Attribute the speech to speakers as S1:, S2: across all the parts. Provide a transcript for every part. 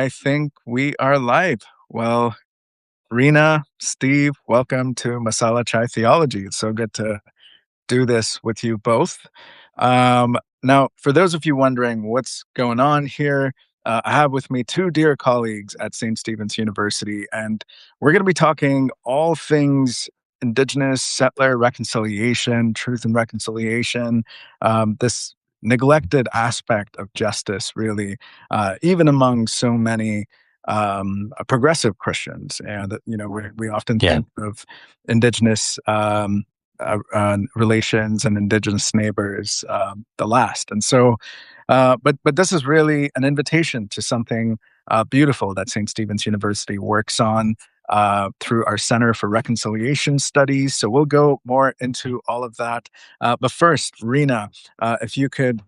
S1: I think we are live. Well, Rena, Steve, welcome to Masala Chai Theology. It's so good to do this with you both. Now, for those of you wondering what's going on here, I have with me two dear colleagues at St. Stephen's University, and we're going to be talking all things Indigenous settler reconciliation, truth and reconciliation, this neglected aspect of justice, really, even among so many progressive Christians. And, we often
S2: Yeah.
S1: think of Indigenous relations and Indigenous neighbors the last. And so, but this is really an invitation to something beautiful that St. Stephen's University works on through our Center for Reconciliation Studies. So we'll go more into all of that. But first, Rena, if you could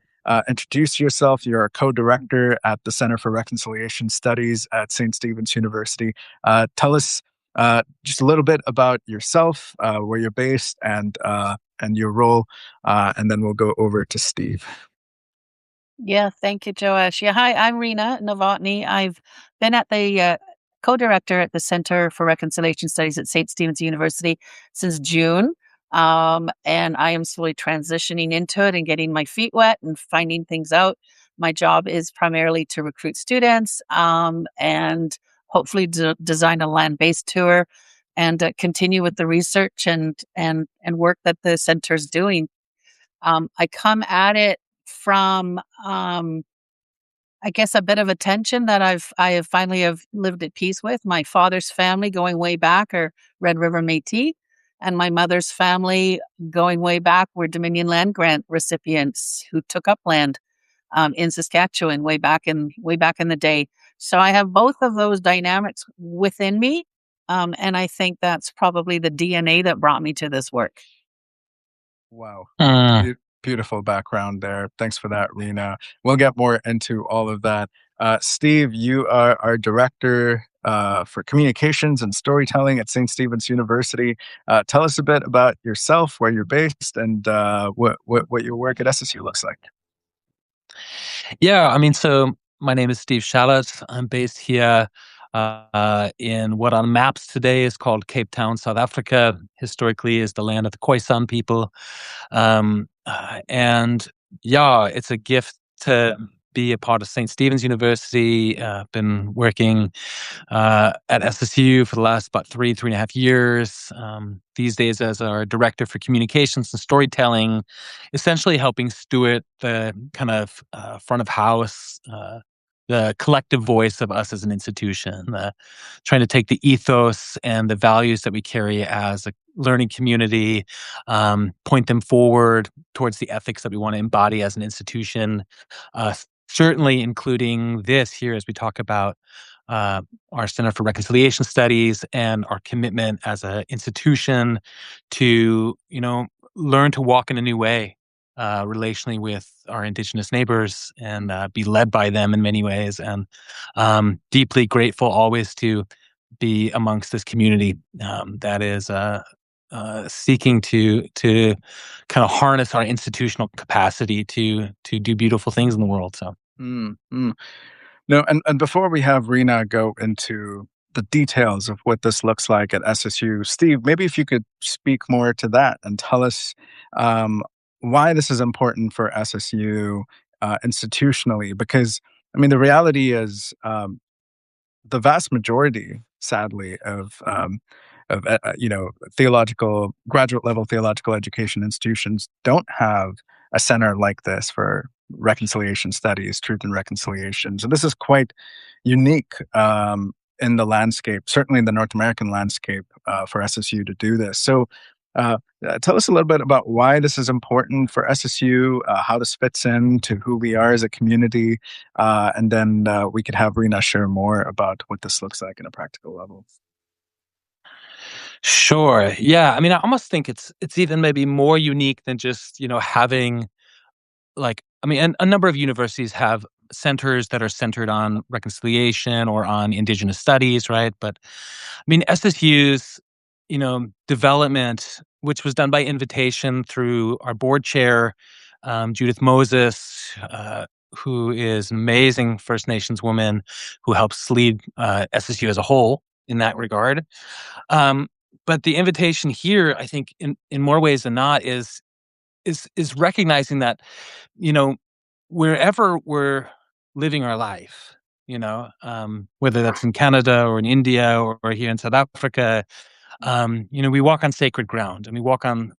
S1: introduce yourself. You're a co-director at the Center for Reconciliation Studies at St. Stephen's University. Tell us just a little bit about yourself, where you're based, and your role, and then we'll go over to Steve.
S3: Yeah, thank you, Joash. Yeah, hi, I'm Rena Novotny. I've been at the co-director at the Center for Reconciliation Studies at St. Stephen's University since June. And I am slowly transitioning into it and getting my feet wet and finding things out. My job is primarily to recruit students and hopefully design a land-based tour and continue with the research and work that the center's doing. I come at it from I guess a bit of a tension that I have finally have lived at peace with. My father's family going way back are Red River Métis, and my mother's family going way back were Dominion Land Grant recipients who took up land in Saskatchewan way back in the day. So I have both of those dynamics within me, and I think that's probably the DNA that brought me to this work.
S1: Wow.
S2: Mm.
S1: Beautiful background there. Thanks for that, Rena. We'll get more into all of that. Steve, you are our director for communications and storytelling at St. Stephen's University. Tell us a bit about yourself, where you're based, and what your work at SSU looks like.
S2: Yeah, so my name is Steve Shallot. I'm based here in what on maps today is called Cape Town, South Africa. Historically is the land of the Khoisan people. And yeah, it's a gift to be a part of St. Stephen's University. Been working at SSU for the last about three and a half years. These days as our director for communications and storytelling, essentially helping steward the kind of front of house, the collective voice of us as an institution, trying to take the ethos and the values that we carry as a learning community, point them forward towards the ethics that we want to embody as an institution, certainly including this here as we talk about our Center for Reconciliation Studies and our commitment as an institution to, learn to walk in a new way, relationally with our Indigenous neighbors and be led by them in many ways. And deeply grateful always to be amongst this community that is seeking to kind of harness our institutional capacity to do beautiful things in the world. So.
S1: No, and before we have Rena go into the details of what this looks like at SSU, Steve, maybe if you could speak more to that and tell us why this is important for SSU institutionally, because the reality is the vast majority, sadly, of theological graduate level theological education institutions don't have a center like this for reconciliation studies, truth and reconciliation. So this is quite unique in the landscape, certainly in the North American landscape, for SSU to do this. So tell us a little bit about why this is important for SSU, how this fits into who we are as a community, and then we could have Rena share more about what this looks like in a practical level.
S2: Sure. Yeah. I almost think it's even maybe more unique than just, having and a number of universities have centers that are centered on reconciliation or on Indigenous studies, right? But SSU's, development, which was done by invitation through our board chair, Judith Moses, who is an amazing First Nations woman who helps lead SSU as a whole in that regard. But the invitation here, I think, in more ways than not, is recognizing that, you know, wherever we're living our life, whether that's in Canada or in India or here in South Africa, we walk on sacred ground and we walk on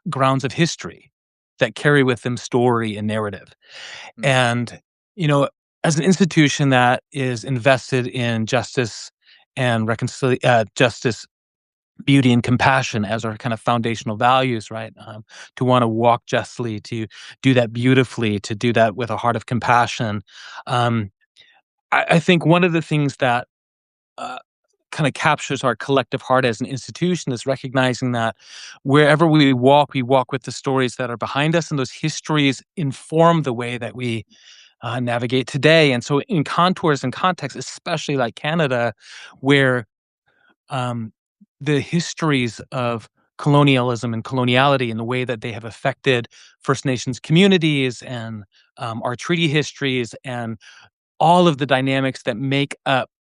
S2: grounds of history that carry with them story and narrative.
S1: Mm.
S2: And, you know, as an institution that is invested in justice and justice, beauty, and compassion as our kind of foundational values, right? To want to walk justly, to do that beautifully, to do that with a heart of compassion. Um, I think one of the things that uh, kind of captures our collective heart as an institution is recognizing that wherever we walk with the stories that are behind us, and those histories inform the way that we navigate today. And so, in contours and contexts, especially like Canada, where um, the histories of colonialism and coloniality and the way that they have affected First Nations communities and our treaty histories and all of the dynamics that make up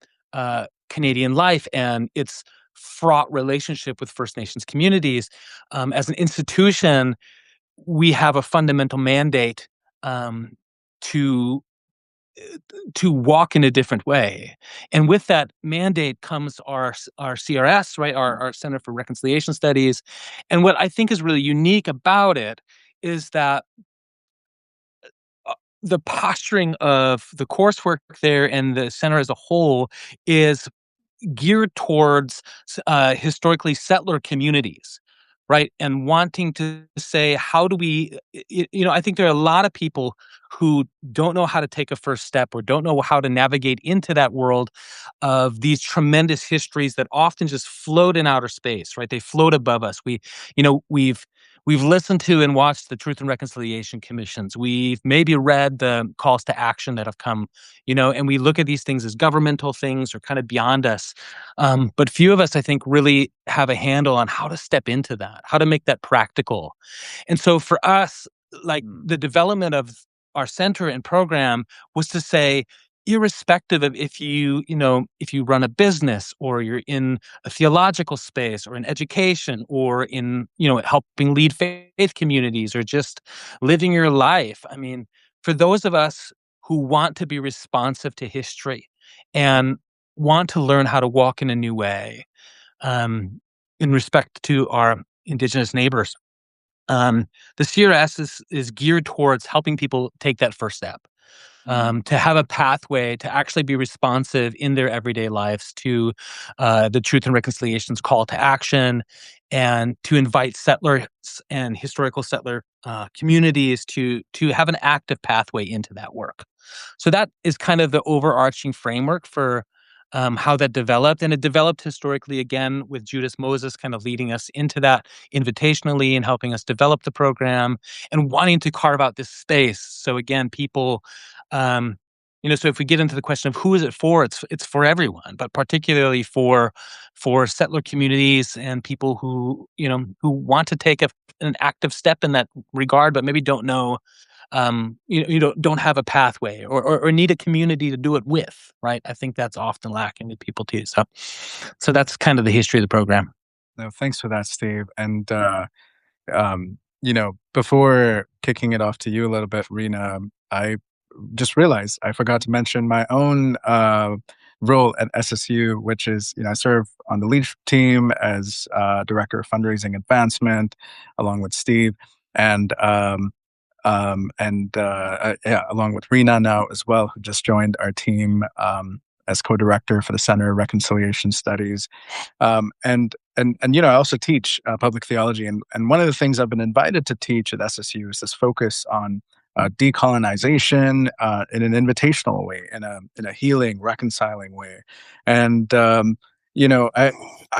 S2: Canadian life and its fraught relationship with First Nations communities. As an institution, we have a fundamental mandate um, to to walk in a different way. And with that mandate comes our CRS, right? Our Center for Reconciliation Studies. And what I think is really unique about it is that the posturing of the coursework there and the center as a whole is geared towards historically settler communities, right? And wanting to say, how do we, I think there are a lot of people who don't know how to take a first step or don't know how to navigate into that world of these tremendous histories that often just float in outer space, right? They float above us. We've listened to and watched the Truth and Reconciliation Commissions. We've maybe read the calls to action that have come, and we look at these things as governmental things or kind of beyond us. But few of us, I think, really have a handle on how to step into that, how to make that practical. And so for us, like the development of our center and program was to say, irrespective of if you run a business or you're in a theological space or in education or in, helping lead faith communities or just living your life. I mean, for those of us who want to be responsive to history and want to learn how to walk in a new way, in respect to our Indigenous neighbors. The CRS is geared towards helping people take that first step, to have a pathway to actually be responsive in their everyday lives to the Truth and Reconciliation's call to action, and to invite settlers and historical settler communities to have an active pathway into that work. So that is kind of the overarching framework for how that developed. And it developed historically, again, with Judas Moses kind of leading us into that invitationally and helping us develop the program and wanting to carve out this space. So again, people, so if we get into the question of who is it for, it's for everyone, but particularly for settler communities and people who want to take an active step in that regard, but maybe don't know, don't have a pathway or need a community to do it with, right? I think that's often lacking with people too. So that's kind of the history of the program.
S1: No, thanks for that, Steve. And before kicking it off to you a little bit, Rena, I just realized I forgot to mention my own role at SSU, which is, I serve on the leadership team as director of fundraising advancement, along with Steve, and along with Rena now as well, who just joined our team as co-director for the Center of Reconciliation Studies. I also teach public theology, and one of the things I've been invited to teach at SSU is this focus on decolonization in an invitational way, in a healing, reconciling way. And I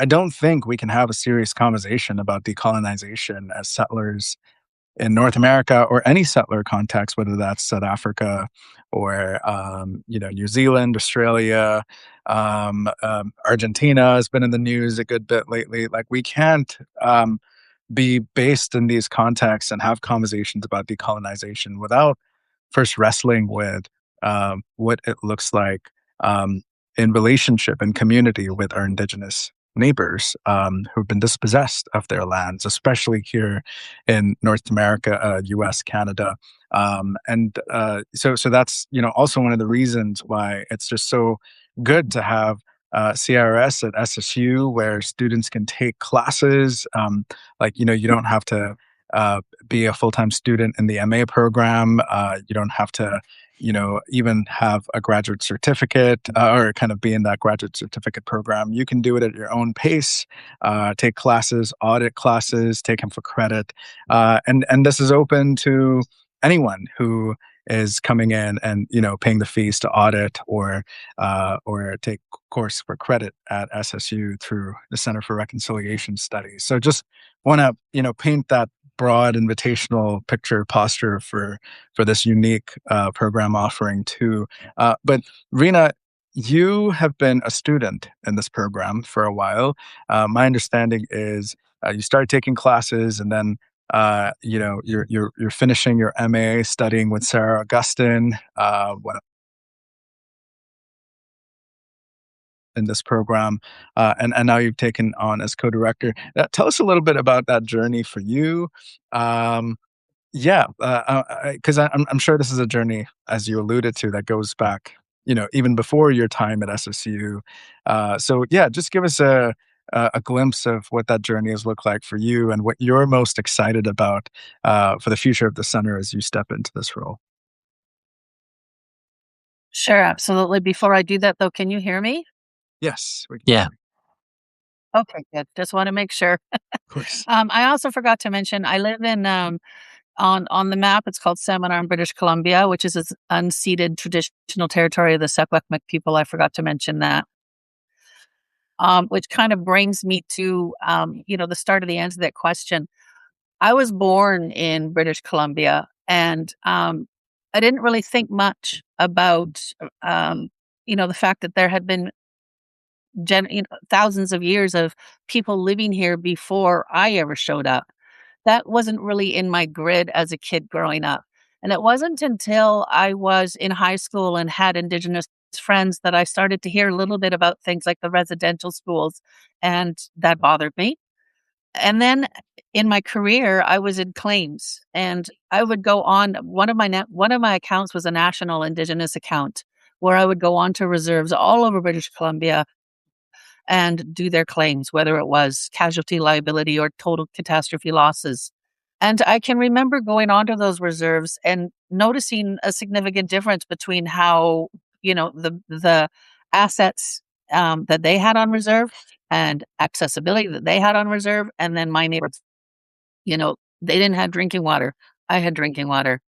S1: don't think we can have a serious conversation about decolonization as settlers in North America or any settler context, whether that's South Africa or New Zealand, Australia, Argentina has been in the news a good bit lately. Like, we can't be based in these contexts and have conversations about decolonization without first wrestling with what it looks like um, in relationship and community with our Indigenous neighbors who've been dispossessed of their lands, especially here in North America, U.S., Canada, so that's also one of the reasons why it's just so good to have CRS at SSU, where students can take classes. You don't have to be a full-time student in the MA program. You don't have to, even have a graduate certificate or kind of be in that graduate certificate program. You can do it at your own pace, take classes, audit classes, take them for credit. And this is open to anyone who is coming in and paying the fees to audit or take course for credit at SSU through the Center for Reconciliation Studies. So just want to paint that broad invitational picture posture for this unique program offering too. But Rena, you have been a student in this program for a while. My understanding is you started taking classes, and then you're finishing your MA, studying with Sarah Augustin. In this program, and now you've taken on as co-director. Tell us a little bit about that journey for you. Um, yeah, because I'm sure this is a journey, as you alluded to, that goes back, even before your time at SSU. So yeah, just give us a glimpse of what that journey has looked like for you, and what you're most excited about for the future of the center as you step into this role.
S3: Sure, absolutely. Before I do that, though, can you hear me?
S1: Yes, we can.
S2: Yeah.
S3: Okay, good. Just want to make sure.
S1: Of course.
S3: I also forgot to mention I live in on the map. It's called Seminar in British Columbia, which is this unceded traditional territory of the Secwepemc people. I forgot to mention that. Which kind of brings me to the start of the answer to that question. I was born in British Columbia, and I didn't really think much about the fact that there had been thousands of years of people living here before I ever showed up. That wasn't really in my grid as a kid growing up. And it wasn't until I was in high school and had Indigenous friends that I started to hear a little bit about things like the residential schools, and that bothered me. And then in my career, I was in claims, and I would go on. One of my accounts was a national Indigenous account, where I would go on to reserves all over British Columbia and do their claims, whether it was casualty liability or total catastrophe losses. And I can remember going onto those reserves and noticing a significant difference between how, the assets that they had on reserve and accessibility that they had on reserve. And then my neighbors, they didn't have drinking water. I had drinking water.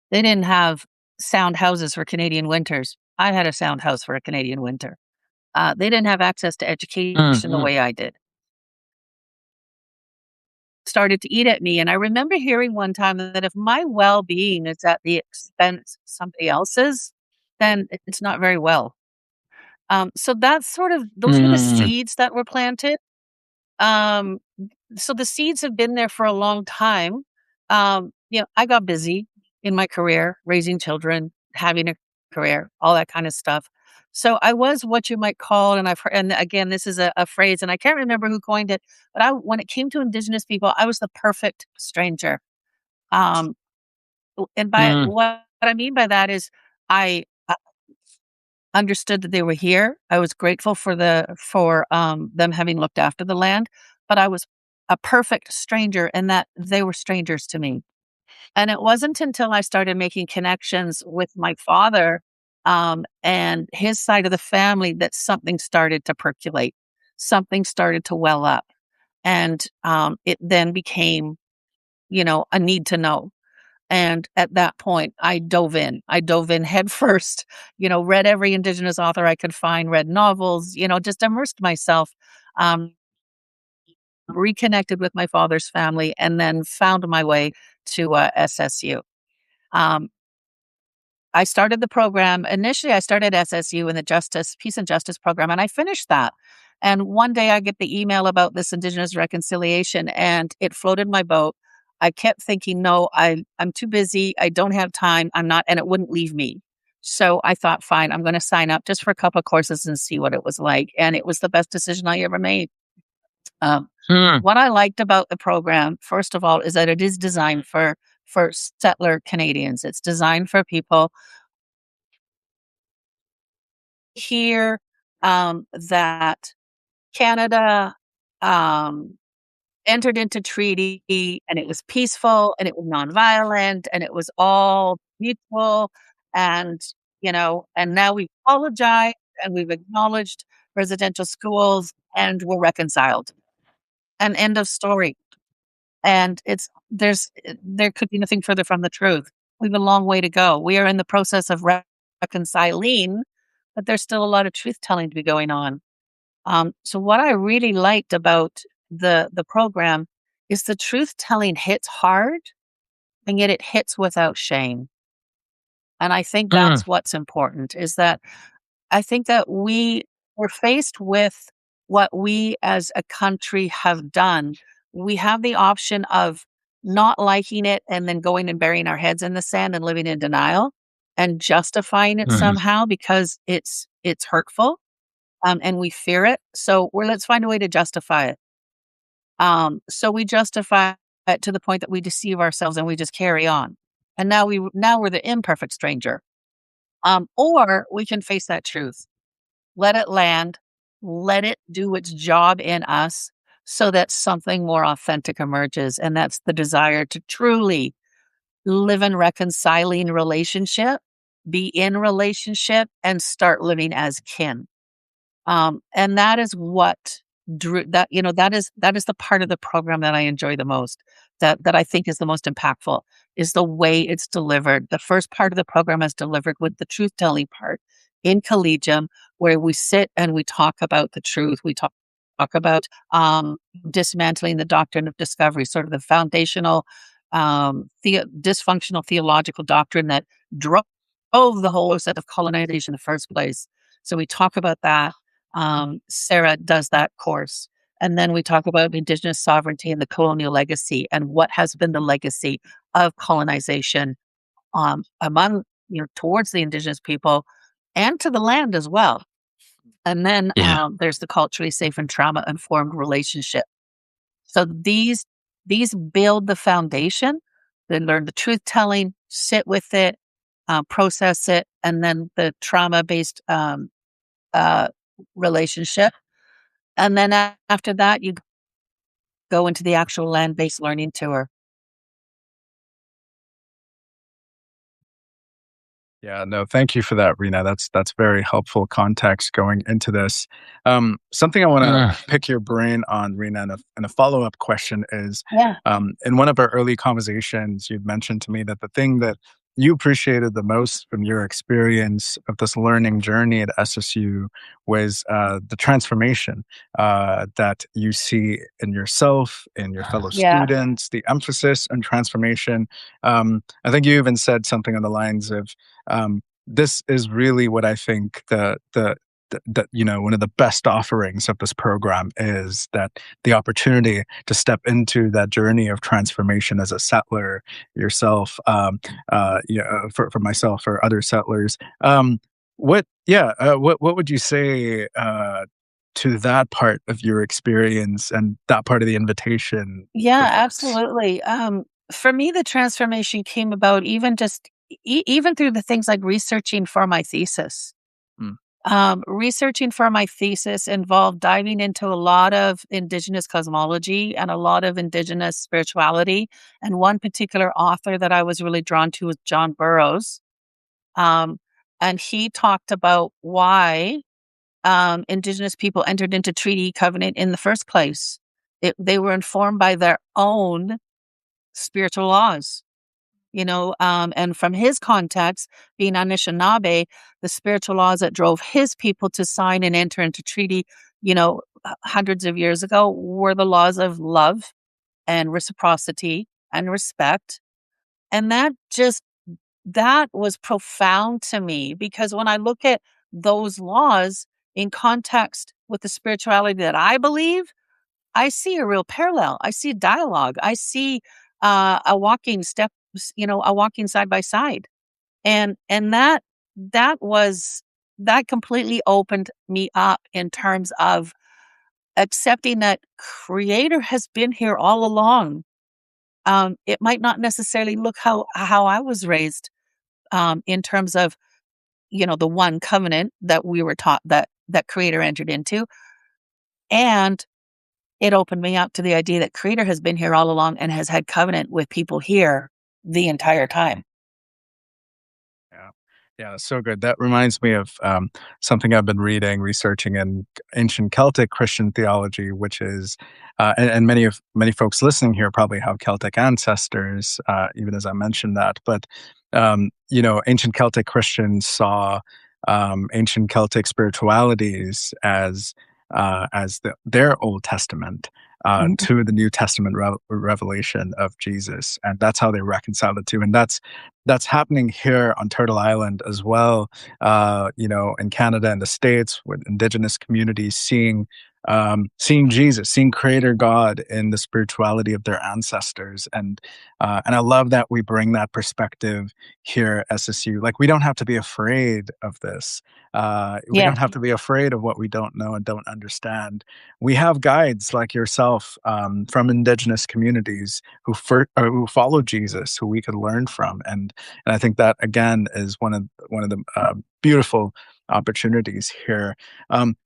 S3: They didn't have sound houses for Canadian winters. I had a sound house for a Canadian winter. They didn't have access to education the
S2: Mm-hmm.
S3: way I did. Started to eat at me. And I remember hearing one time that if my well-being is at the expense of somebody else's, then it's not very well. So those were the
S2: Mm-hmm.
S3: seeds that were planted. Um, so the seeds have been there for a long time. I got busy in my career, raising children, having a career, all that kind of stuff. So I was what you might call, and I've heard, and again, this is a phrase, and I can't remember who coined it, but when it came to Indigenous people, I was the perfect stranger. Um, and by what I mean by that is, I understood that they were here. I was grateful for them having looked after the land, but I was a perfect stranger, and that they were strangers to me. And it wasn't until I started making connections with my father and his side of the family that something started to percolate, something started to well up, and it then became, a need to know. And at that point, I dove in. I dove in head first, read every Indigenous author I could find, read novels, just immersed myself, um, reconnected with my father's family, and then found my way to SSU. Um, I started the program. Initially, I started SSU in the Peace and Justice program, and I finished that. And one day I get the email about this Indigenous reconciliation, and it floated my boat. I kept thinking, no, I'm too busy. I don't have time. I'm not, and it wouldn't leave me. So I thought, fine, I'm going to sign up just for a couple of courses and see what it was like. And it was the best decision I ever made. Um,
S2: Mm.
S3: what I liked about the program, first of all, is that it is designed for settler Canadians. It's designed for people here that Canada um, entered into treaty, and it was peaceful and it was nonviolent and it was all mutual. And, and now we've apologized and we've acknowledged residential schools and we're reconciled. An end of story. And there could be nothing further from the truth. We have a long way to go. We are in the process of reconciling, but there's still a lot of truth telling to be going on. So what I really liked about the program is the truth telling hits hard, and yet it hits without shame. And I think
S2: Mm.
S3: that's what's important, is that I think that we're faced with what we as a country have done. We have the option of not liking it and then going and burying our heads in the sand and living in denial and justifying it
S2: Mhm.
S3: somehow because it's hurtful, and we fear it. So let's find a way to justify it. So we justify it to the point that we deceive ourselves and we just carry on. And now we're the imperfect stranger. Or we can face that truth, let it land, let it do its job in us so that something more authentic emerges. And that's the desire to truly live in reconciling relationship, be in relationship, and start living as kin. And that is what drew that, that is the part of the program that I enjoy the most, that I think is the most impactful, is the way it's delivered. The first part of the program is delivered with the truth telling part in Collegium, where we sit and we talk about the truth. We talk about dismantling the doctrine of discovery, sort of the foundational dysfunctional theological doctrine that drove the whole set of colonization in the first place. So we talk about that. Sarah does that course. And then we talk about Indigenous sovereignty and the colonial legacy and what has been the legacy of colonization among, towards the Indigenous people and to the land as well. And then
S2: Yeah.
S3: there's the culturally safe and trauma informed relationship. So these build the foundation. They learn the truth telling, sit with it, process it, and then the trauma based uh, relationship. And then after that, you go into the actual land based learning tour.
S1: Yeah, no, thank you for that, Rena. That's very helpful context going into this. Something I want to
S2: Mm.
S1: pick your brain on, Rena, and a follow up question is,
S3: Yeah.
S1: in one of our early conversations, you'd mentioned to me that the thing that you appreciated the most from your experience of this learning journey at SSU was the transformation that you see in yourself, in your fellow
S3: Yeah.
S1: students, the emphasis on transformation. I think you even said something on the lines of, this is really what I think one of the best offerings of this program is, that the opportunity to step into that journey of transformation as a settler yourself, for myself or other settlers. What would you say to that part of your experience and that part of the invitation for
S3: Yeah,
S1: folks?
S3: absolutely. For me, the transformation came about even through the things like researching for my thesis.
S1: Mm.
S3: Researching for my thesis involved diving into a lot of Indigenous cosmology and a lot of Indigenous spirituality. And one particular author that I was really drawn to was John Burroughs. Um, and he talked about why Indigenous people entered into treaty covenant in the first place. They were informed by their own spiritual laws, and from his context, being Anishinaabe, the spiritual laws that drove his people to sign and enter into treaty, hundreds of years ago, were the laws of love and reciprocity and respect. And that was profound to me, because when I look at those laws in context with the spirituality that I believe, I see a real parallel. I see dialogue. I see a walking steps, a walking side by side. And that completely opened me up in terms of accepting that Creator has been here all along. It might not necessarily look how I was raised, in terms of, the one covenant that we were taught, that Creator entered into. And it opened me up to the idea that Creator has been here all along and has had covenant with people here the entire time.
S1: Yeah. Yeah, so good. That reminds me of something I've been reading, researching in ancient Celtic Christian theology, which is, and many folks listening here probably have Celtic ancestors, even as I mentioned that. But ancient Celtic Christians saw ancient Celtic spiritualities as their Old Testament.
S3: Mhm.
S1: To the New Testament revelation of Jesus, and that's how they reconcile the two, and that's happening here on Turtle Island as well. In Canada and the States, with Indigenous communities seeing Jesus, seeing Creator God in the spirituality of their ancestors, and I love that we bring that perspective here at SSU. Like, we don't have to be afraid of this. We
S3: Yeah,
S1: don't have to be afraid of what we don't know and don't understand. We have guides like yourself, from Indigenous communities who follow Jesus, who we could learn from, and I think that again is one of the beautiful opportunities here.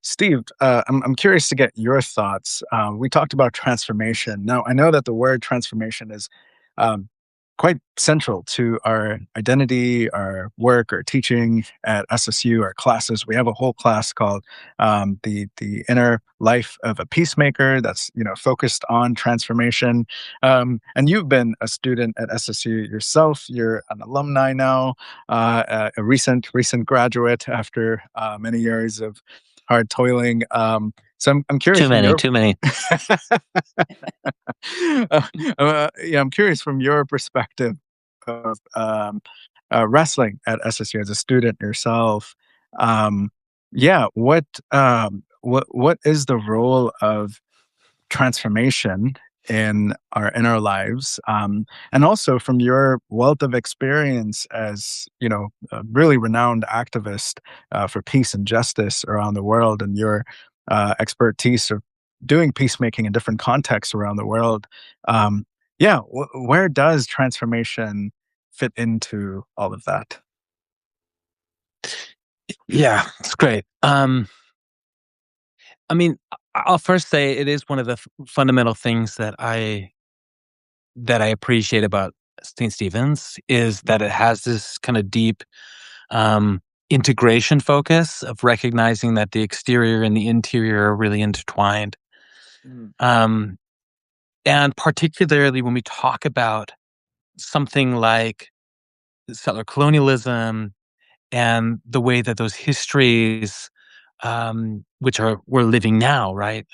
S1: Steve, I'm curious to get your thoughts. We talked about transformation. Now, I know that the word transformation is um, quite central to our identity, our work, our teaching at SSU, our classes. We have a whole class called the Inner Life of a Peacemaker that's focused on transformation. And you've been a student at SSU yourself. You're an alumni now, a recent graduate after many years of hard toiling. So I'm curious
S2: Too
S1: from
S2: many,
S1: your
S2: too many.
S1: yeah, I'm curious from your perspective of wrestling at SSU as a student yourself. Um, yeah, what is the role of transformation in our lives, and also from your wealth of experience as a really renowned activist for peace and justice around the world, and your expertise of doing peacemaking in different contexts around the world. um, yeah, where does transformation fit into all of that?
S2: Yeah, it's great. I mean, I'll first say it is one of the fundamental things that I appreciate about St. Stephen's is that it has this kind of deep um, integration focus of recognizing that the exterior and the interior are really intertwined.
S1: Mm,
S2: Um, and particularly when we talk about something like settler colonialism and the way that those histories, which are we're living now, right,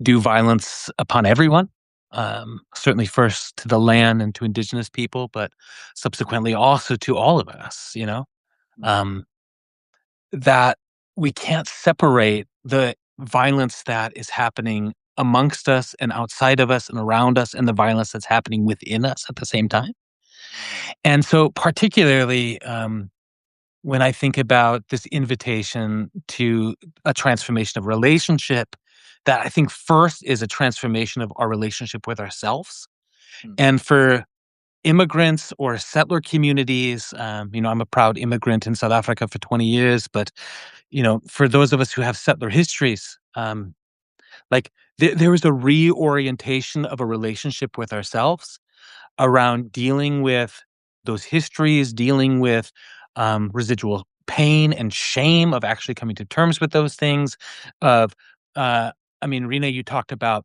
S2: do violence upon everyone. Certainly first to the land and to Indigenous people, but subsequently also to all of us.
S1: mm,
S2: Um, that we can't separate the violence that is happening amongst us and outside of us and around us and the violence that's happening within us at the same time.
S1: mm,
S2: And so, particularly when I think about this invitation to a transformation of relationship, that I think first is a transformation of our relationship with ourselves.
S1: mm,
S2: And for immigrants or settler communities, I'm a proud immigrant in South Africa for 20 years, but for those of us who have settler histories, like there was a reorientation of a relationship with ourselves around dealing with those histories, dealing with residual pain and shame of actually coming to terms with those things. Of, Rena, you talked about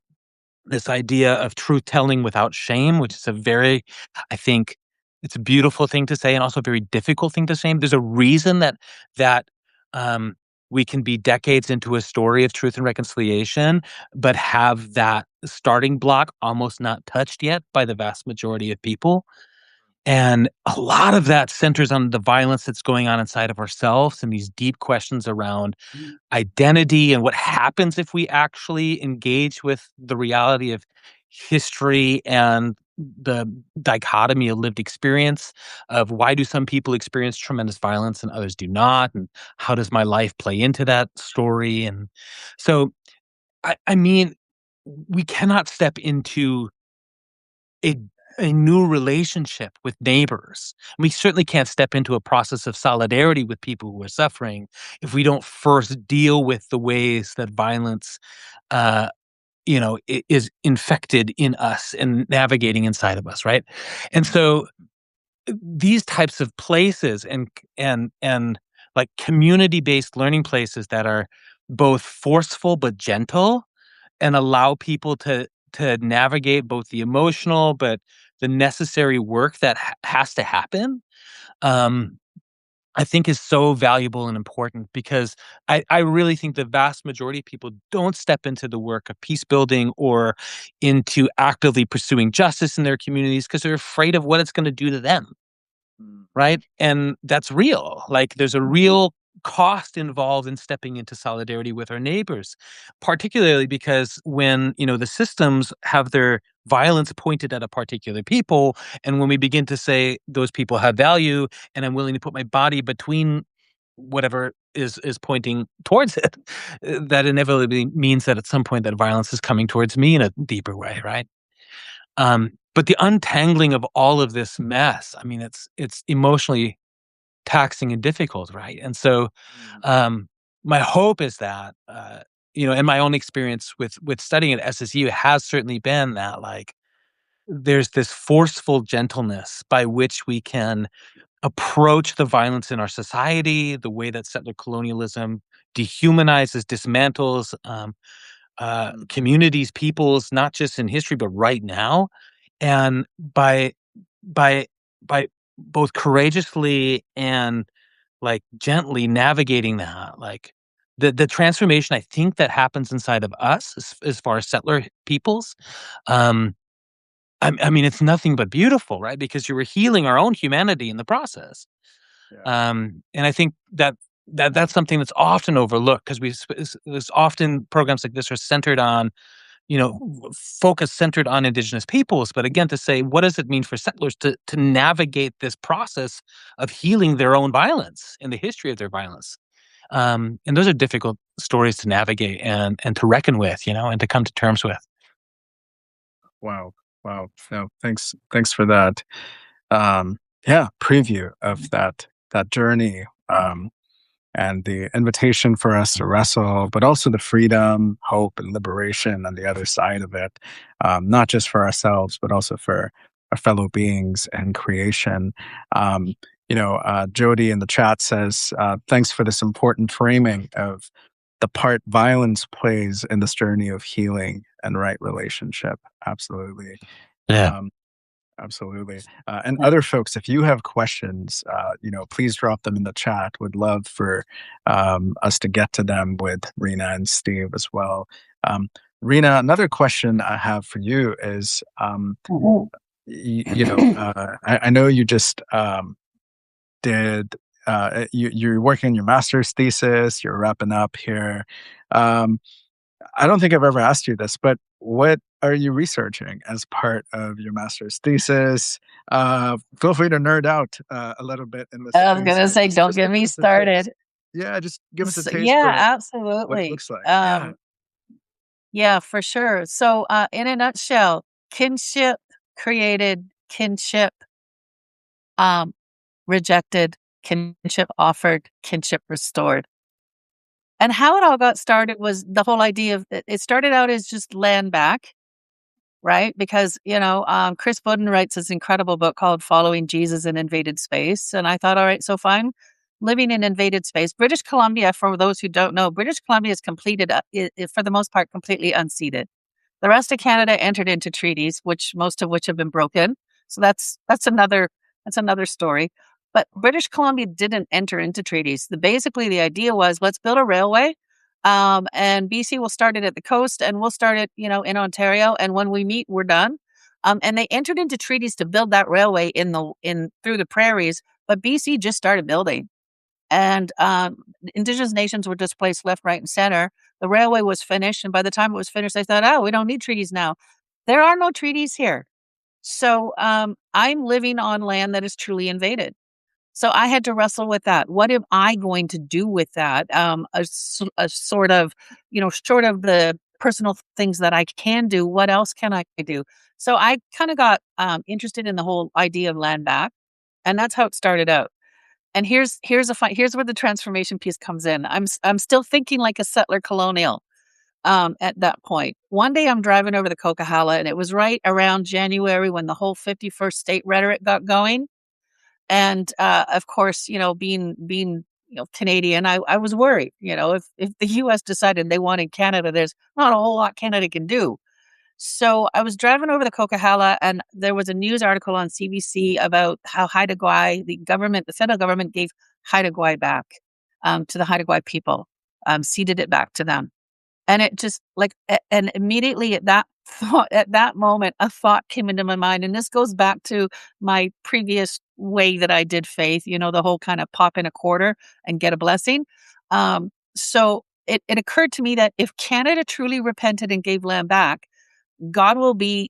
S2: this idea of truth telling without shame, which is I think, it's a beautiful thing to say, and also a very difficult thing to say. There's a reason that um, we can be decades into a story of truth and reconciliation, but have that starting block almost not touched yet by the vast majority of people. And a lot of that centers on the violence that's going on inside of ourselves and these deep questions around identity and what happens if we actually engage with the reality of history and the dichotomy of lived experience of why do some people experience tremendous violence and others do not, and how does my life play into that story? And so, I mean, we cannot step into a a new relationship with neighbors. We certainly can't step into a process of solidarity with people who are suffering if we don't first deal with the ways that violence, uh, is infected in us and navigating inside of us, right? And so these types of places and like community-based learning places that are both forceful but gentle and allow people to navigate both the emotional but the necessary work that has to happen, um, I think is so valuable and important because I really think the vast majority of people don't step into the work of peace building or into actively pursuing justice in their communities because they're afraid of what it's going to do to them.
S1: Mm.
S2: Right? And that's real. Like, there's a real cost involved in stepping into solidarity with our neighbors, particularly because when, the systems have their violence pointed at a particular people, and when we begin to say those people have value and I'm willing to put my body between whatever is pointing towards it, that inevitably means that at some point that violence is coming towards me in a deeper way, right? But the untangling of all of this mess, I mean, it's emotionally taxing and difficult, right? And so,
S1: Mm.
S2: my hope is that, and my own experience with studying at SSU has certainly been that, like, there's this forceful gentleness by which we can approach the violence in our society, the way that settler colonialism dehumanizes, dismantles,
S1: Mhm.
S2: communities, peoples, not just in history, but right now. And by by both courageously and like gently navigating that, like the transformation I think that happens inside of us as far as settler peoples, um, I mean, it's nothing but beautiful, right? Because you were healing our own humanity in the process.
S1: Yeah.
S2: And I think that's something that's often overlooked because there's often programs like this are centered on, focus centered on Indigenous peoples. But again, to say, what does it mean for settlers to navigate this process of healing their own violence and the history of their violence? And those are difficult stories to navigate and to reckon with, and to come to terms with.
S1: Wow. Wow. No, thanks for that. Yeah, preview of that journey. And the invitation for us to wrestle, but also the freedom, hope, and liberation on the other side of it, not just for ourselves, but also for our fellow beings and creation. Jody in the chat says, thanks for this important framing of the part violence plays in this journey of healing and right relationship. Absolutely.
S2: Yeah.
S1: Um, Absolutely. And other folks, if you have questions, please drop them in the chat. Would love for us to get to them with Rena and Steve as well. Um, Rena, another question I have for you is, I know you just did, you're working on your master's thesis, you're wrapping up here. Um, I don't think I've ever asked you this, but what are you researching as part of your master's thesis? Feel free to nerd out a little bit in this
S3: I was
S1: space,
S3: gonna
S1: but
S3: say, don't
S1: just
S3: get
S1: give
S3: me
S1: us a taste.
S3: started.
S1: Yeah, just give us a taste
S3: Yeah,
S1: for what it
S3: absolutely.
S1: looks like. Yeah.
S3: Yeah, for sure. So, in a nutshell, kinship created, kinship um, rejected, kinship offered, kinship restored. And how it all got started was the whole idea of it started out as just land back, right? Because, Chris Budden writes this incredible book called Following Jesus in Invaded Space. And I thought, all right, so fine. Living in invaded space. British Columbia, for those who don't know, British Columbia is completed, for the most part, completely unceded. The rest of Canada entered into treaties, which most of which have been broken. So that's another story. But British Columbia didn't enter into treaties. Basically, the idea was let's build a railway, and BC will start it at the coast, and we'll start it, in Ontario. And when we meet, we're done. And they entered into treaties to build that railway in through the prairies, but BC just started building. And Indigenous nations were displaced left, right, and center. The railway was finished, and by the time it was finished, they thought, "Oh, we don't need treaties now." There are no treaties here. So I'm living on land that is truly invaded. So I had to wrestle with that. What am I going to do with that? A sort of, short of the personal things that I can do, what else can I do? So I kind of got interested in the whole idea of land back, and that's how it started out. And here's where the transformation piece comes in. I'm still thinking like a settler colonial at that point. One day I'm driving over the Coquihalla, and it was right around January when the whole 51st state rhetoric got going. And of course, being Canadian, I was worried. If the U.S. decided they wanted Canada, there's not a whole lot Canada can do. So I was driving over the Coquihalla, and there was a news article on CBC about how Haida Gwaii, the federal government gave Haida Gwaii back to the Haida Gwaii people, ceded it back to them. And it just and immediately at that moment, a thought came into my mind. And this goes back to my previous way that I did faith, the whole kind of pop in a quarter and get a blessing. So it occurred to me that if Canada truly repented and gave land back, God will be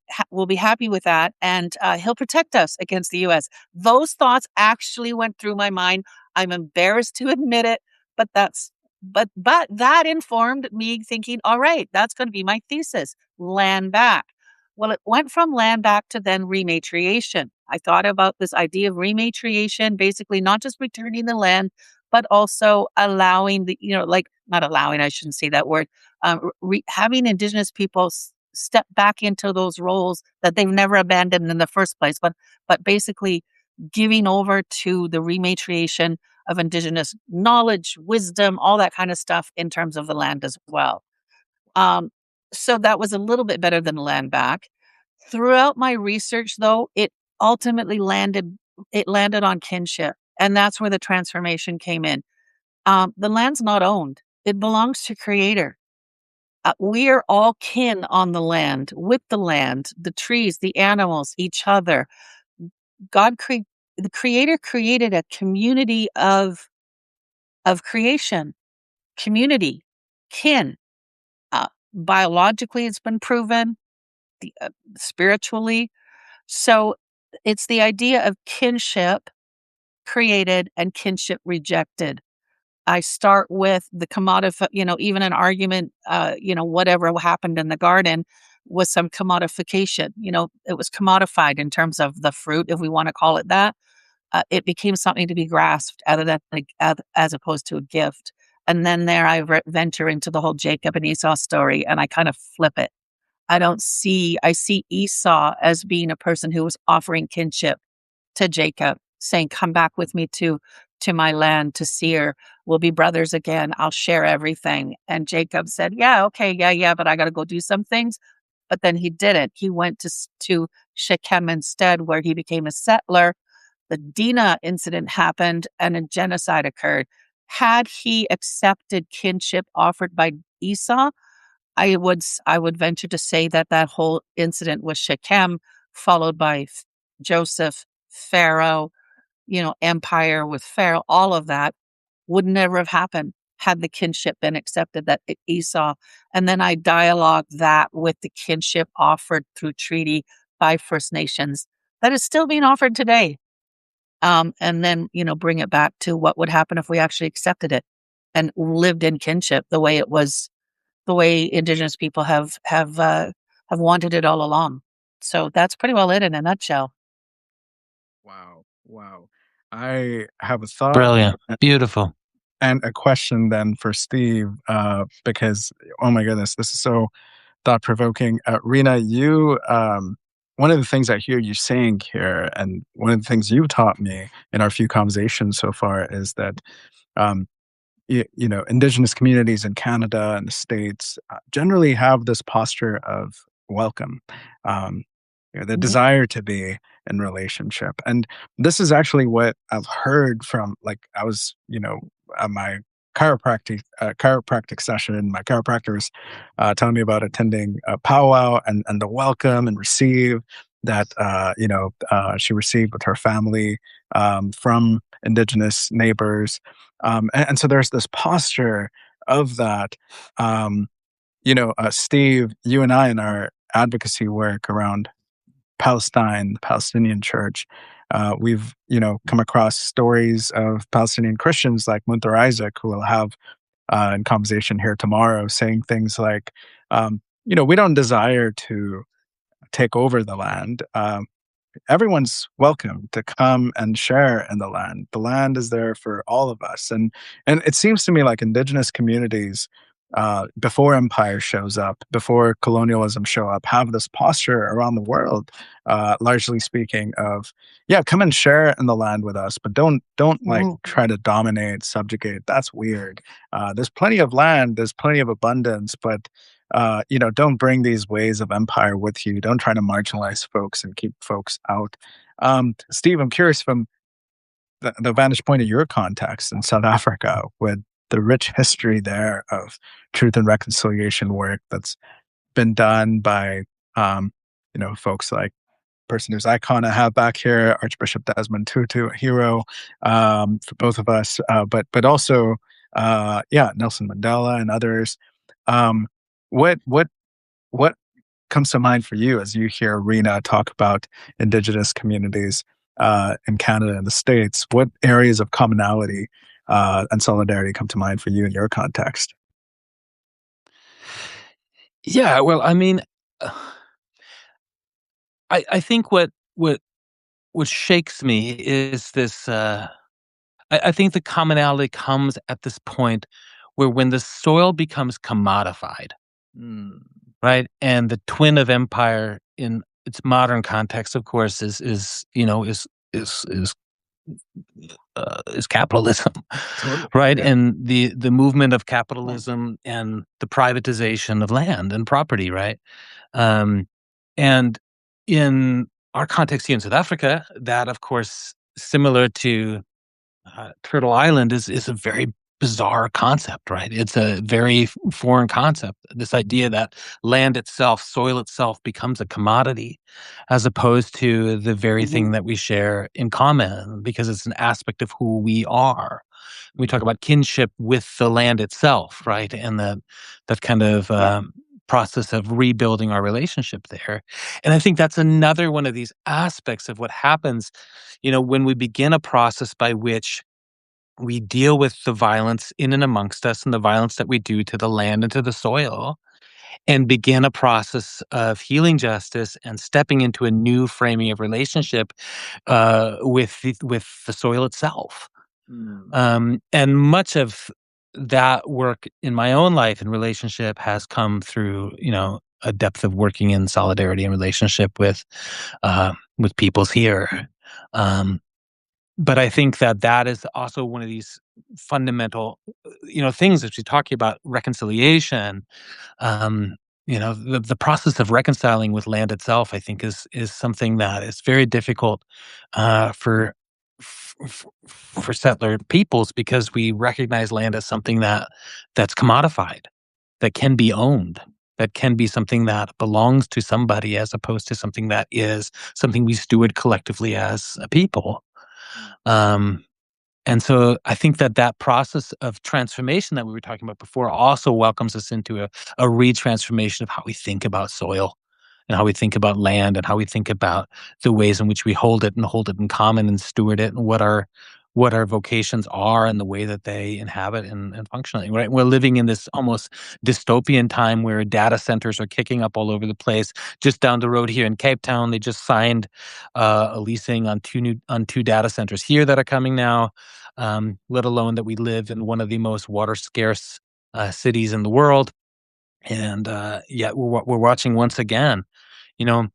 S3: happy with that, and He'll protect us against the U.S. Those thoughts actually went through my mind. I'm embarrassed to admit it, but that informed me thinking, all right, that's going to be my thesis: land back. Well, it went from land back to then rematriation. I thought about this idea of rematriation, basically not just returning the land, but also allowing not allowing, I shouldn't say that word, having Indigenous people step back into those roles that they've never abandoned in the first place, but basically giving over to the rematriation of Indigenous knowledge, wisdom, all that kind of stuff in terms of the land as well. Um, so that was a little bit better than land back. Throughout my research, though, ultimately landed on kinship, and that's where the transformation came in. The land's not owned; it belongs to Creator. We are all kin on the land, with the land, the trees, the animals, each other. The Creator created a community of creation, community, kin. Biologically, it's been proven, spiritually. So it's the idea of kinship created and kinship rejected. I start with the even an argument, whatever happened in the garden was some commodification. It was commodified in terms of the fruit, if we want to call it that. It became something to be grasped as opposed to a gift. And then there venture into the whole Jacob and Esau story, and I kind of flip it. I see Esau as being a person who was offering kinship to Jacob, saying, come back with me to my land, to Seir. We'll be brothers again. I'll share everything. And Jacob said, yeah, okay, yeah, but I got to go do some things. But then he didn't. He went to Shechem instead, where he became a settler. The Dinah incident happened and a genocide occurred. Had he accepted kinship offered by Esau, I would venture to say that whole incident with Shechem, followed by Joseph, Pharaoh, empire with Pharaoh, all of that would never have happened had the kinship been accepted that Esau. And then I dialogue that with the kinship offered through treaty by First Nations that is still being offered today. And then, bring it back to what would happen if we actually accepted it and lived in kinship the way it was, the way Indigenous people have wanted it all along. So that's pretty well it in a nutshell.
S1: Wow. Wow. I have a thought
S2: Brilliant. Beautiful.
S1: and a question then for Steve, because, oh my goodness, this is so thought provoking. Rena, one of the things I hear you saying here, and one of the things you've taught me in our few conversations so far, is that um, Indigenous communities in Canada and the States generally have this posture of welcome, the
S3: Mhm.
S1: desire to be in relationship. And this is actually what I've heard from, like, I was, at my chiropractic session, my chiropractor was telling me about attending a powwow and the welcome and receive that, she received with her family from Indigenous neighbors. And so there's this posture of that. Steve, you and I in our advocacy work around Palestine, the Palestinian Church. We've come across stories of Palestinian Christians like Munther Isaac, who will have in conversation here tomorrow, saying things like, we don't desire to take over the land. Everyone's welcome to come and share in the land. The land is there for all of us, and it seems to me like indigenous communities, before empire shows up, before colonialism show up, have this posture around the world, largely speaking, of come and share in the land with us, but don't like try to dominate, subjugate. That's weird. There's plenty of land, there's plenty of abundance, but don't bring these ways of empire with you. Don't try to marginalize folks and keep folks out. Steve, I'm curious from the vantage point of your context in South Africa, with the rich history there of truth and reconciliation work that's been done by, folks like person whose icon I have back here, Archbishop Desmond Tutu, a hero for both of us, but also, Nelson Mandela and others. Um, what comes to mind for you as you hear Rena talk about Indigenous communities in Canada and the States? What areas of commonality and solidarity come to mind for you in your context?
S2: Yeah, well, I mean, I think what shakes me is this. I think the commonality comes at this point where when the soil becomes commodified,
S1: Mm.
S2: right, and the twin of empire in its modern context, of course, is is capitalism,
S1: Totally.
S2: right?
S1: Yeah.
S2: And the movement of capitalism and the privatization of land and property, right? Um, and in our context here in South Africa, that of course, similar to Turtle Island, is a very bizarre concept, right? It's a very foreign concept. This idea that land itself, soil itself, becomes a commodity, as opposed to the very thing that we share in common, because it's an aspect of who we are. We talk about kinship with the land itself, right? And that kind of process of rebuilding our relationship there. And I think that's another one of these aspects of what happens, when we begin a process by which we deal with the violence in and amongst us and the violence that we do to the land and to the soil, and begin a process of healing justice and stepping into a new framing of relationship with the soil itself. And much of that work in my own life and relationship has come through, a depth of working in solidarity and relationship with peoples here. But I think that is also one of these fundamental, things that you're talking about reconciliation. The process of reconciling with land itself, I think, is something that is very difficult for for settler peoples, because we recognize land as something that's commodified, that can be owned, that can be something that belongs to somebody, as opposed to something that is something we steward collectively as a people. Um, and so I think that process of transformation that we were talking about before also welcomes us into a re-transformation of how we think about soil and how we think about land and how we think about the ways in which we hold it and hold it in common and steward it, and what our vocations are and the way that they inhabit and function. Right? We're living in this almost dystopian time where data centers are kicking up all over the place. Just down the road here in Cape Town, they just signed a leasing on two data centers here that are coming now. Let alone that we live in one of the most water scarce cities in the world, and yet we're watching once again, you know,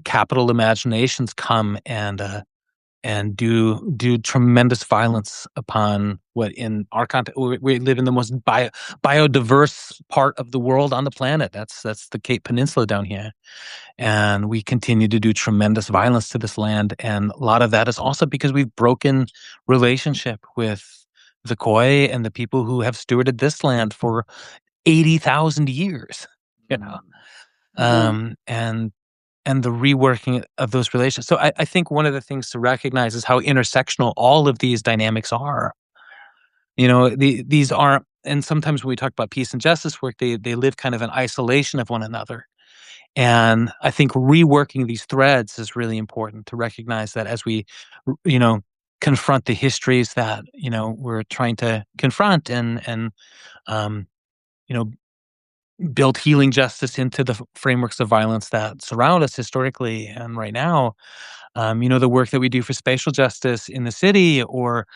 S2: capital imaginations come and do tremendous violence upon what in our context we live in the most biodiverse part of the world on the planet. That's the Cape Peninsula down here, and we continue to do tremendous violence to this land. And a lot of that is also because we've broken relationship with the Khoi and the people who have stewarded this land for 80,000 years. You know, and the reworking of those relations. So I think one of the things to recognize is how intersectional all of these dynamics are. These aren't, and sometimes when we talk about peace and justice work, they live kind of in isolation of one another. And I think reworking these threads is really important to recognize that as we, you know, confront the histories that, we're trying to confront and, um, you know, build healing justice into the frameworks of violence that surround us historically and right now. The work that we do for spatial justice in the city, or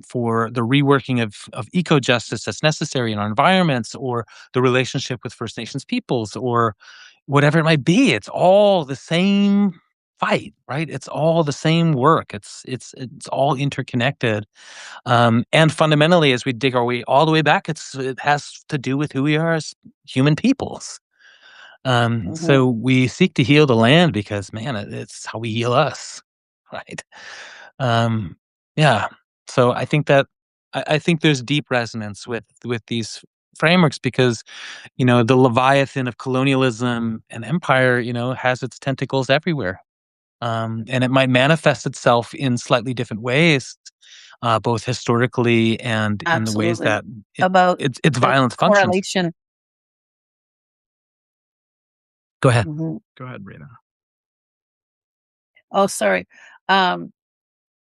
S2: for the reworking of eco justice that's necessary in our environments, or the relationship with First Nations peoples, or whatever it might be. It's all the same fight, right? It's all the same work. It's all interconnected. And fundamentally, as we dig our way all the way back, it has to do with who we are as human peoples.
S3: Mhm.
S2: So we seek to heal the land because, man, it's how we heal us, right? Um, yeah. So I think that I think there's deep resonance with these frameworks because, the leviathan of colonialism and empire, has its tentacles everywhere. And it might manifest itself in slightly different ways, both historically and in the ways
S3: Absolutely.
S2: that it,
S3: About
S2: its
S3: the
S2: violence functions.
S3: correlation.
S2: Go ahead.
S3: Mhm.
S1: Go ahead, Rena.
S3: Oh, sorry. Um,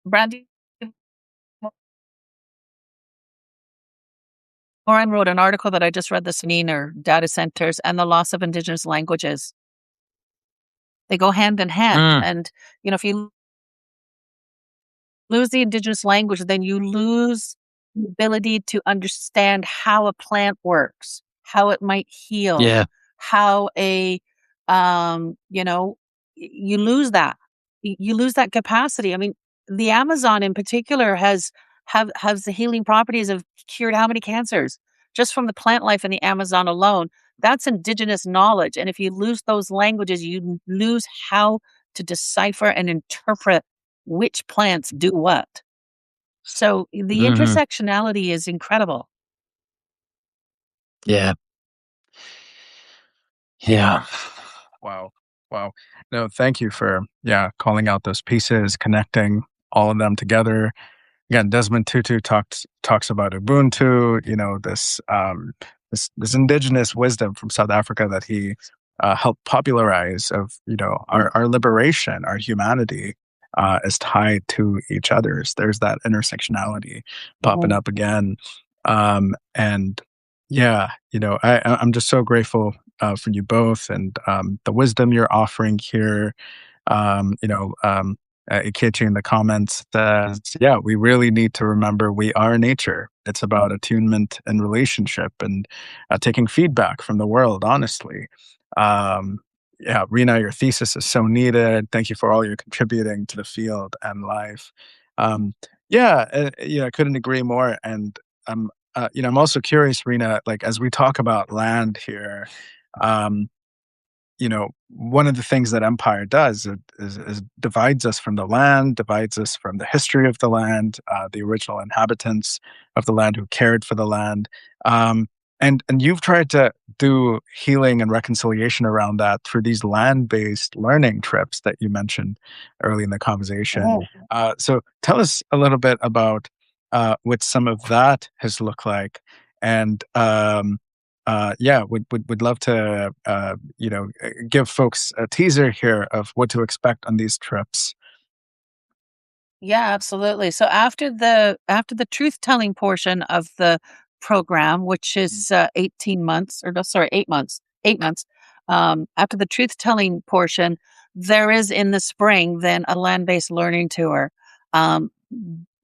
S3: Brandy Moran wrote an article that I just read this evening, or data centers and the loss of Indigenous languages. They go hand in hand.
S2: Mm,
S3: And, if you lose the Indigenous language, then you lose the ability to understand how a plant works, how it might heal,
S2: yeah.
S3: how you lose that. You lose that capacity. I mean, the Amazon in particular has the healing properties of cured how many cancers just from the plant life in the Amazon alone. That's indigenous knowledge. And if you lose those languages, you lose how to decipher and interpret which plants do what. So the
S2: Mhm.
S3: intersectionality is incredible.
S2: Yeah. Yeah.
S1: Wow. Wow. No, thank you for, yeah, calling out those pieces, connecting all of them together. Again, Desmond Tutu talks about Ubuntu, this indigenous wisdom from South Africa that he helped popularize of, our liberation, our humanity is tied to each other's. There's that intersectionality popping
S3: Mhm.
S1: up again. And yeah, I'm just so grateful for you both and the wisdom you're offering here. Um, you know, um, Ikechi in the comments says, yeah, we really need to remember we are nature. It's about attunement and relationship and taking feedback from the world, honestly. Um, yeah, Rena, your thesis is so needed. Thank you for all you're contributing to the field and life. Um, I couldn't agree more. And I'm also curious, Rena, like as we talk about land here, um, one of the things that empire does is divides us from the land, divides us from the history of the land, the original inhabitants of the land who cared for the land. Um, and you've tried to do healing and reconciliation around that through these land-based learning trips that you mentioned early in the conversation.
S3: Mhm.
S1: So tell us a little bit about what some of that has looked like, and yeah, would love to give folks a teaser here of what to expect on these trips.
S3: Yeah, absolutely. So after the truth telling portion of the program, which is 18 months, or no, sorry, 8 months, 8 months. After the truth telling portion, there is in the spring then a land based learning tour. Um,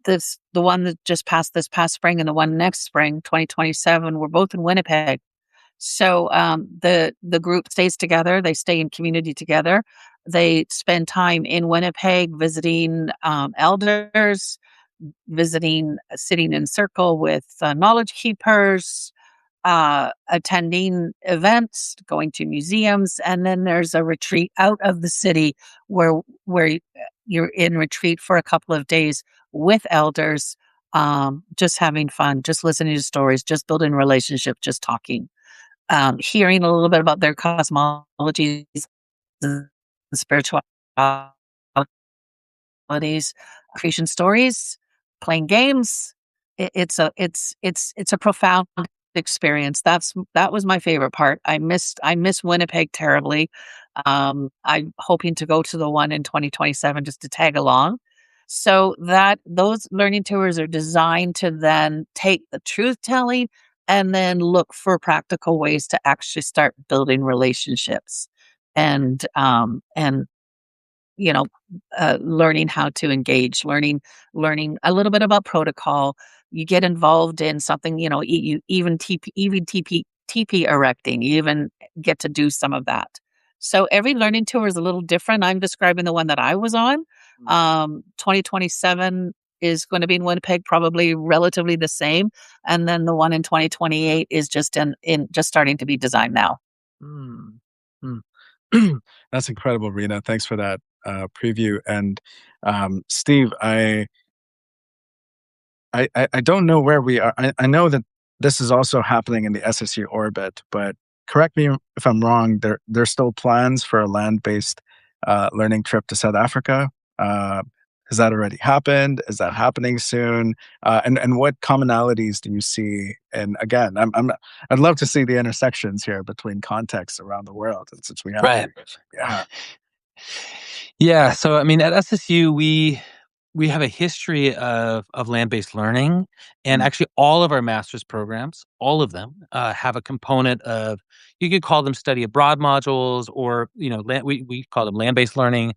S3: the one that just passed this past spring and the one next spring, 2027, we're both in Winnipeg. So the group stays together. They stay in community together. They spend time in Winnipeg visiting elders, visiting, sitting in circle with knowledge keepers, attending events, going to museums, and then there's a retreat out of the city where you're in retreat for a couple of days with elders, just having fun, just listening to stories, just building relationships, just talking, hearing a little bit about their cosmologies, the spiritualities, creation stories, playing games. It's a profound experience. That was my favorite part. I miss Winnipeg terribly. I'm hoping to go to the one in 2027 just to tag along. So that those learning tours are designed to then take the truth telling and then look for practical ways to actually start building relationships and you know, learning how to engage, learning a little bit about protocol. You get involved in something, you know, you even TP erecting, you even get to do some of that. So every learning tour is a little different. I'm describing the one that I was on. 2027 is going to be in Winnipeg, probably relatively the same, and then the one in 2028 is just in just starting to be designed now.
S1: Mm. Mm. That's incredible, Rena. Thanks for that preview. And Steve, I don't know where we are. I know that this is also happening in the SSU orbit, but correct me if I'm wrong. There's still plans for a land-based learning trip to South Africa. Uh, has that already happened? Is that happening soon? And what commonalities do you see? And again, I'd love to see the intersections here between contexts around the world, since we have.
S2: Right.
S1: Yeah.
S2: Yeah. So, I mean, at SSU, we have a history of land-based learning, and
S1: Mm.
S2: actually all of our master's programs, all of them, have a component of, you could call them study abroad modules, or we call them land-based learning,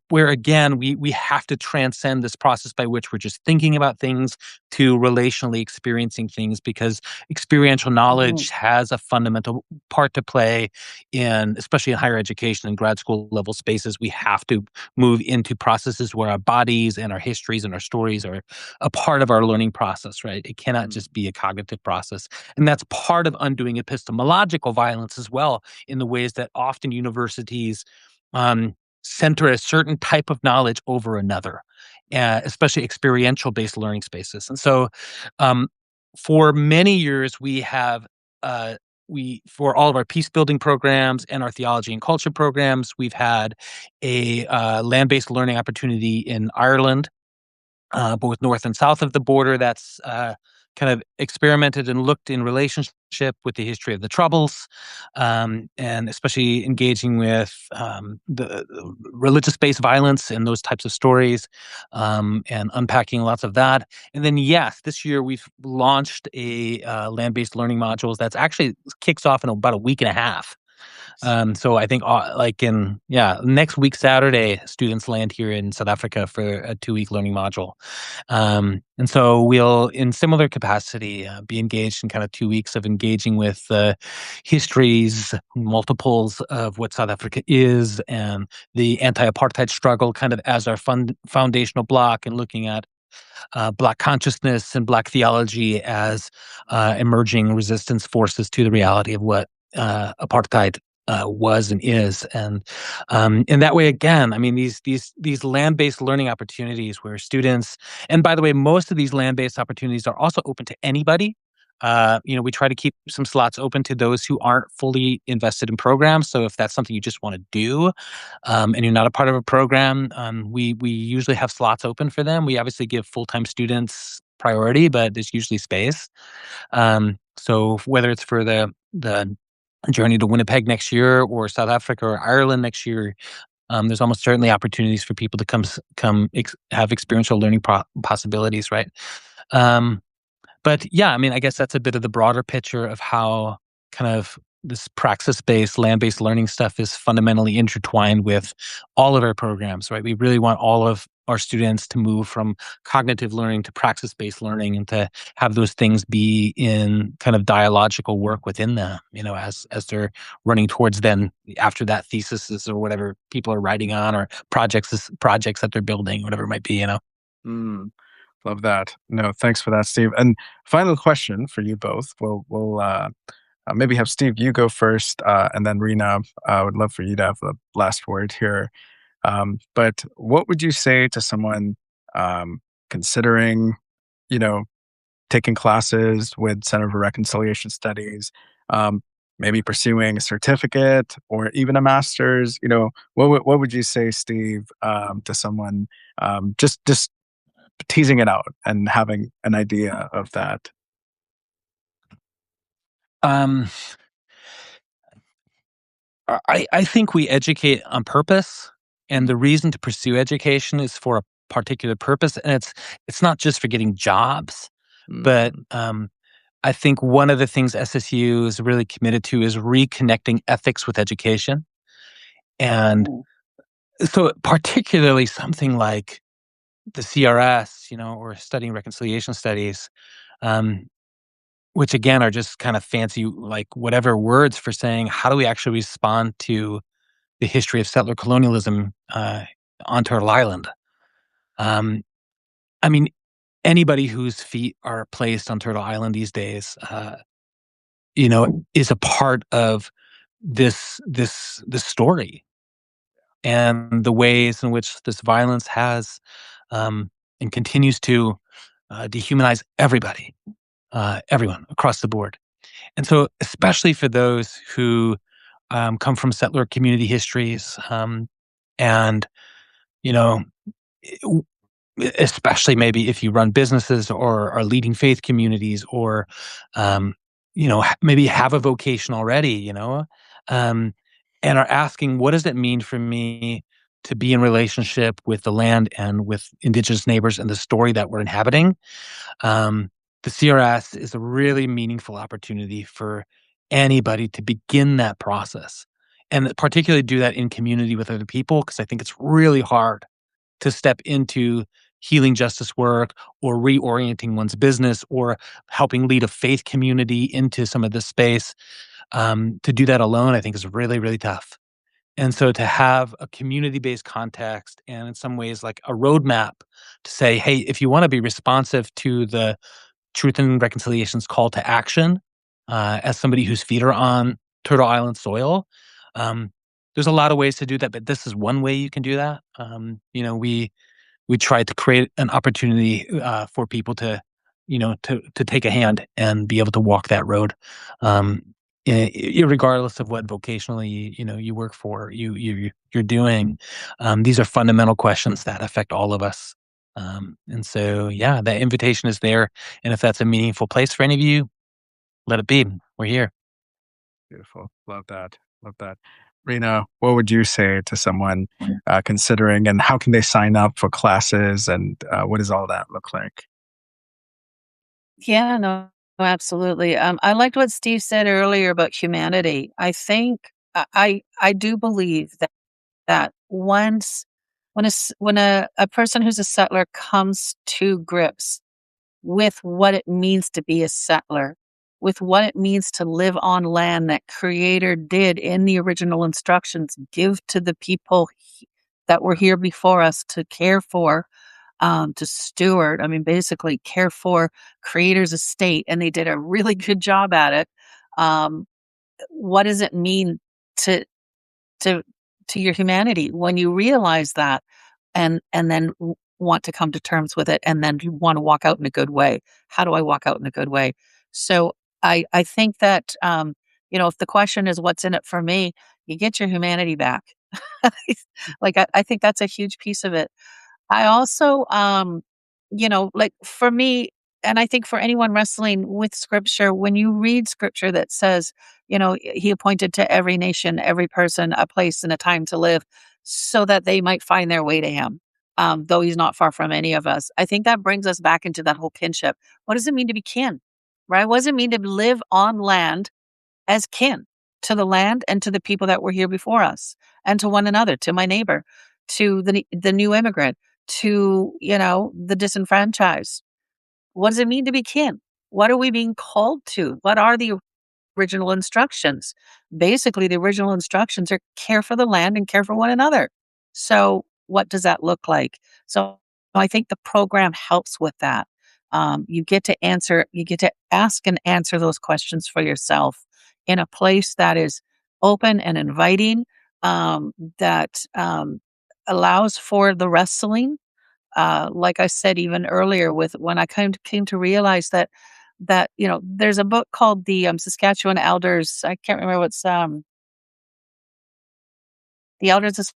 S2: where again we have to transcend this process by which we're just thinking about things to relationally experiencing things, because experiential
S3: Mhm.
S2: knowledge has a fundamental part to play in, especially in higher education and grad school level spaces. We have to move into processes where our bodies and our histories and our stories are a part of our learning process, right? It cannot
S1: Mm.
S2: just be a cognitive process. And that's part of undoing epistemological violence as well, in the ways that often universities um, center a certain type of knowledge over another, especially experiential based learning spaces. And so, um, for many years, for all of our peace building programs and our theology and culture programs, we've had a land based learning opportunity in Ireland, both north and south of the border. That's kind of experimented and looked in relationship with the history of the Troubles, and especially engaging with the religious-based violence and those types of stories, and unpacking lots of that. And then, yes, this year we've launched a land-based learning modules that's actually kicks off in about a week and a half. So I think, next week, Saturday, students land here in South Africa for a 2-week learning module. And so we'll, in similar capacity, be engaged in kind of 2 weeks of engaging with histories, multiples of what South Africa is, and the anti-apartheid struggle kind of as our foundational block, and looking at Black consciousness and Black theology as emerging resistance forces to the reality of what apartheid was and is. And in that way, again, I mean, these land-based learning opportunities where students, and by the way, most of these land-based opportunities are also open to anybody. We try to keep some slots open to those who aren't fully invested in programs. So if that's something you just want to do, and you're not a part of a program, we usually have slots open for them. We obviously give full-time students priority, but there's usually space. So whether it's for the journey to Winnipeg next year, or South Africa or Ireland next year, there's almost certainly opportunities for people to have experiential learning possibilities, right? Um, but yeah, I mean, I guess that's a bit of the broader picture of how kind of this praxis-based, land-based learning stuff is fundamentally intertwined with all of our programs, right? We really want all of our students to move from cognitive learning to praxis-based learning, and to have those things be in kind of dialogical work within them, as they're running towards then after that thesis or whatever people are writing on, or projects that they're building, whatever it might be.
S1: Mm. Love that. No, thanks for that, Steve. And final question for you both. We'll maybe have Steve, you go first, and then Rena, I would love for you to have the last word here. But what would you say to someone considering, you know, taking classes with Center for Reconciliation Studies, um, maybe pursuing a certificate or even a master's? What would you say, Steve, to someone just teasing it out and having an idea of that?
S2: Um, I think we educate on purpose, and the reason to pursue education is for a particular purpose, and it's not just for getting jobs, but I think one of the things SSU is really committed to is reconnecting ethics with education, and so particularly something like the CRS, or studying reconciliation studies, um, which again are just kind of fancy, like whatever words for saying how do we actually respond to the history of settler colonialism on Turtle Island. Um, I mean, anybody whose feet are placed on Turtle Island these days, is a part of this story and the ways in which this violence has and continues to dehumanize everyone across the board. And so, especially for those who come from settler community histories, and you know, w- especially maybe if you run businesses or are leading faith communities, or maybe have a vocation already, um, and are asking, what does it mean for me to be in relationship with the land and with Indigenous neighbors and the story that we're inhabiting? um, the CRS is a really meaningful opportunity for anybody to begin that process, and particularly do that in community with other people, because I think it's really hard to step into healing justice work or reorienting one's business or helping lead a faith community into some of this space. To do that alone, I think is really, really tough. And so to have a community-based context and in some ways like a roadmap to say, hey, if you want to be responsive to the Truth and Reconciliation's call to action, as somebody whose feet are on Turtle Island soil, um, there's a lot of ways to do that, but this is one way you can do that. We tried to create an opportunity for people to, to take a hand and be able to walk that road, regardless of what vocationally you work for, you're doing. These are fundamental questions that affect all of us. And so, yeah, that invitation is there. And if that's a meaningful place for any of you, let it be. We're here.
S1: Beautiful. Love that. Love that. Rena, what would you say to someone considering, and how can they sign up for classes, and what does all that look like?
S3: Yeah, no, absolutely. I liked what Steve said earlier about humanity. I think I do believe that once when a person who's a settler comes to grips with what it means to be a settler, with what it means to live on land that Creator did in the original instructions give to the people that were here before us to care for, to steward. I mean, basically, care for Creator's estate, and they did a really good job at it. Um, what does it mean to to to your humanity when you realize that, and then want to come to terms with it, and then you want to walk out in a good way? How do I walk out in a good way? So I think that if the question is what's in it for me, you get your humanity back. Like I think that's a huge piece of it. I also, like for me, and I think for anyone wrestling with scripture, when you read scripture that says, he appointed to every nation, every person, a place and a time to live so that they might find their way to him, though he's not far from any of us. I think that brings us back into that whole kinship. What does it mean to be kin? Right? What does it mean to live on land as kin to the land and to the people that were here before us and to one another, to my neighbor, to the new immigrant, to, the disenfranchised? What does it mean to be kin? What are we being called to? What are the original instructions? Basically, the original instructions are care for the land and care for one another. So, what does that look like? So, I think the program helps with that. You get to ask and answer those questions for yourself in a place that is open and inviting, that allows for the wrestling. Like I said even earlier, with when I came to realize that there's a book called the Saskatchewan Elders. I can't remember what's the Elders of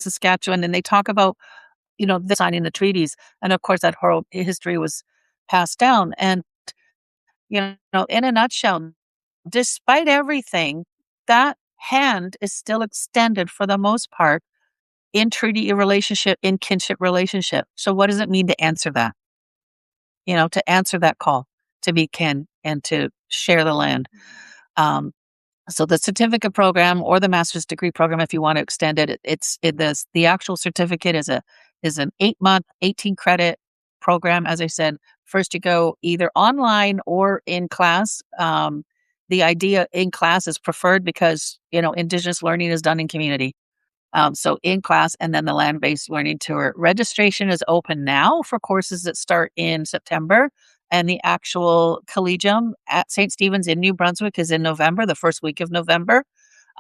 S3: Saskatchewan, and they talk about the signing the treaties, and of course that whole history was passed down. And in a nutshell, despite everything, that hand is still extended for the most part in treaty relationship, in kinship relationship. So what does it mean to answer that? To answer that call to be kin and to share the land. Um, so the certificate program or the master's degree program, if you want to extend it, the actual certificate is an 8-month, 18 credit program. As I said, first you go either online or in class. The idea in class is preferred because Indigenous learning is done in community. So in class and then the land-based learning tour. Registration is open now for courses that start in September. And the actual collegium at St. Stephen's in New Brunswick is in November, the first week of November.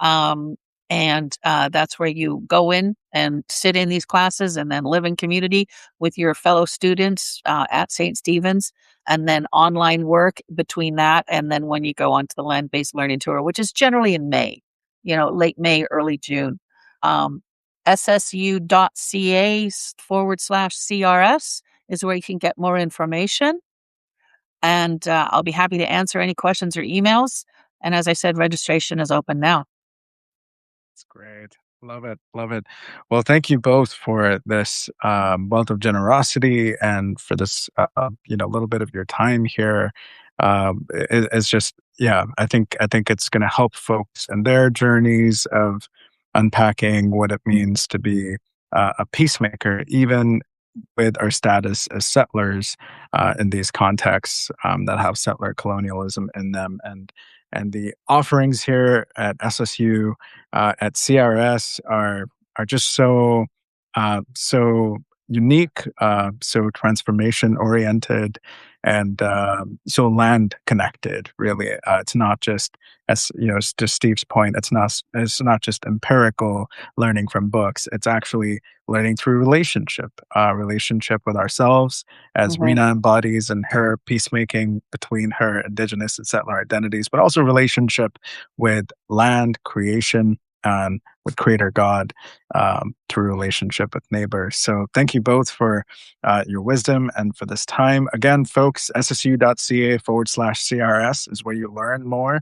S3: And that's where you go in and sit in these classes and then live in community with your fellow students at St. Stephen's. And then online work between that. And then when you go on to the land-based learning tour, which is generally in May, late May, early June. SSU.ca/CRS is where you can get more information. And I'll be happy to answer any questions or emails. And as I said, registration is open now.
S1: That's great. Love it. Love it. Well, thank you both for this wealth of generosity and for this, little bit of your time here. It's just, yeah, I think it's going to help folks in their journeys of unpacking what it means to be a peacemaker, even with our status as settlers in these contexts that have settler colonialism in them, and the offerings here at SSU, at CRS are just so unique, so transformation oriented, and so land connected. Really, it's not just, as to Steve's point, it's not just empirical learning from books. It's actually learning through relationship with ourselves, as
S3: Mhm.
S1: Rena embodies in her peacemaking between her Indigenous and settler identities, but also relationship with land, creation, and with Creator God, through relationship with neighbors. So thank you both for your wisdom and for this time. Again, folks, ssu.ca/CRS is where you learn more.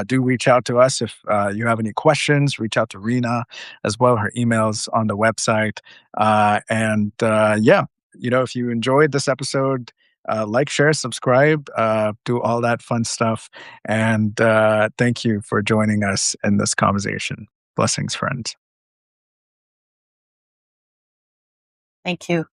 S1: Do reach out to us if you have any questions. Reach out to Rena as well. Her email's on the website. Yeah, if you enjoyed this episode, like, share, subscribe, do all that fun stuff. And thank you for joining us in this conversation. Blessings, friends.
S3: Thank you.